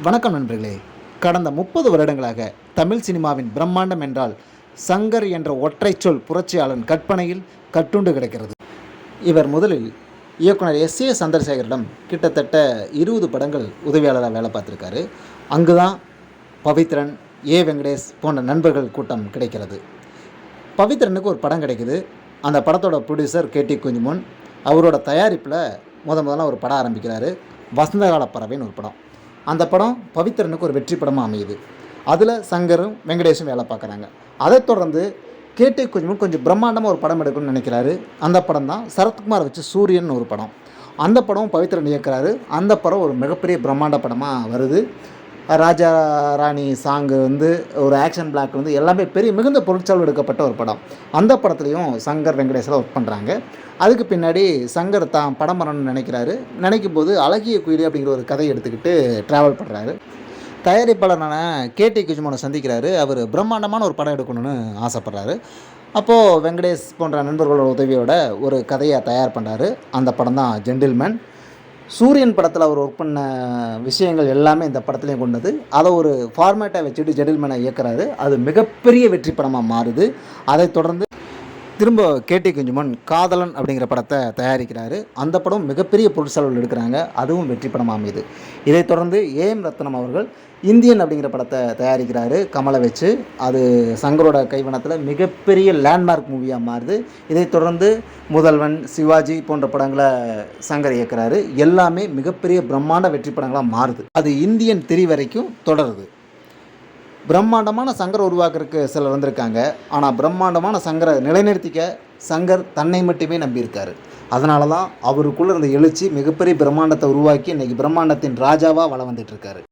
வணக்கம் நண்பர்களே. கடந்த 30 வருடங்களாக தமிழ் சினிமாவின் பிரம்மாண்டம் என்றால் சங்கர் என்ற ஒற்றைச் சொல் புரட்சியாளன் கற்பனையில் கட்டுண்டு கிடக்கிறது. இவர் முதலில் இயக்குனர் S.A. சந்திரசேகரிடம் கிட்டத்தட்ட 20 படங்கள் உதவியாளராக வேலை பார்த்துருக்காரு. அங்கு தான் பவித்ரன், A. வெங்கடேஷ் போன்ற நண்பர்கள் கூட்டம் கிடைக்கிறது. பவித்ரனுக்கு ஒரு படம் கிடைக்குது. அந்த படத்தோட ப்ரொடியூசர் K.T. குஞ்சுமோன். அவரோட தயாரிப்பில் முதல்ல ஒரு படம் ஆரம்பிக்கிறாரு. வசந்தகால பறவைன்னு ஒரு படம். அந்த படம் பவித்ரனுக்கு ஒரு வெற்றி படமாக அமையுது. அதில் சங்கரும் வெங்கடேஷும் வேலை பார்க்குறாங்க. அதைத் தொடர்ந்து K.T. குஞ்சுமோன் கொஞ்சம் பிரம்மாண்டமாக ஒரு படம் எடுக்கணும்னு நினைக்கிறாரு. அந்த படம் தான் சரத்குமார் வச்சு சூரியன் ஒரு படம். அந்த படம் பவித்ரன் இயக்குறாரு. அந்த படம் ஒரு மிகப்பெரிய பிரம்மாண்ட படமாக வருது. ராஜா ராணி சாங்கு ஒரு ஆக்ஷன் பிளாக் எல்லாமே பெரிய மிகுந்த பொருட்செலவு எடுக்கப்பட்ட ஒரு படம். அந்த படத்துலையும் சங்கர் வெங்கடேஷெல்லாம் ஒர்க் பண்ணுறாங்க. அதுக்கு பின்னாடி சங்கர் தான் படம் பண்ணணும்னு நினைக்கும் போது அழகிய குயிலி அப்படிங்கிற ஒரு கதையை எடுத்துக்கிட்டு ட்ராவல் பண்ணுறாரு. தயாரிப்பாளரான K.T. குஞ்சுமோனை சந்திக்கிறாரு. அவர் பிரம்மாண்டமான ஒரு படம் எடுக்கணும்னு ஆசைப்பட்றாரு. அப்போது வெங்கடேஷ் போன்ற நண்பர்களோட உதவியோட ஒரு கதையை தயார் பண்ணுறாரு. அந்த படம் தான் ஜென்டில்மேன். சூரியன் படத்தில் அவர் ஒர்க் பண்ண விஷயங்கள் எல்லாமே இந்த படத்துலேயும் கொண்டது. அதை ஒரு ஃபார்மேட்டை வச்சுட்டு ஜென்டில்மேனை இயக்குறாரு. அது மிகப்பெரிய வெற்றி படமாக மாறுது. அதைத் தொடர்ந்து திரும்ப K.T. குஞ்சுமோன் காதலன் அப்படிங்கிற படத்தை தயாரிக்கிறாரு. அந்த படம் மிகப்பெரிய பொருட்செலவில் எடுக்கிறாங்க. அதுவும் வெற்றி படமாக அமையுது. இதைத் தொடர்ந்து A.M. ரத்னம் அவர்கள் இந்தியன் அப்படிங்கிற படத்தை தயாரிக்கிறாரு கமலை வச்சு. அது சங்கரோட கைவனத்தில் மிகப்பெரிய லேண்ட்மார்க் மூவியாக மாறுது. இதைத் தொடர்ந்து முதல்வன், சிவாஜி போன்ற படங்களை சங்கர் இயக்குறாரு. எல்லாமே மிகப்பெரிய பிரம்மாண்ட வெற்றி படங்களாக மாறுது. அது இந்தியன் 3 வரைக்கும் தொடருது. பிரம்மாண்டமான சங்கரை உருவாக்குறதுக்கு சிலர் வந்திருக்காங்க. ஆனால் பிரம்மாண்டமான சங்கரை நிலைநிறுத்திக்க சங்கர் தன்னை மட்டுமே நம்பியிருக்காரு. அதனால தான் அவருக்குள்ளே இருந்த எழுச்சி மிகப்பெரிய பிரம்மாண்டத்தை உருவாக்கி இன்றைக்கி பிரம்மாண்டத்தின் ராஜாவாக வலம் வந்துட்டுருக்காரு.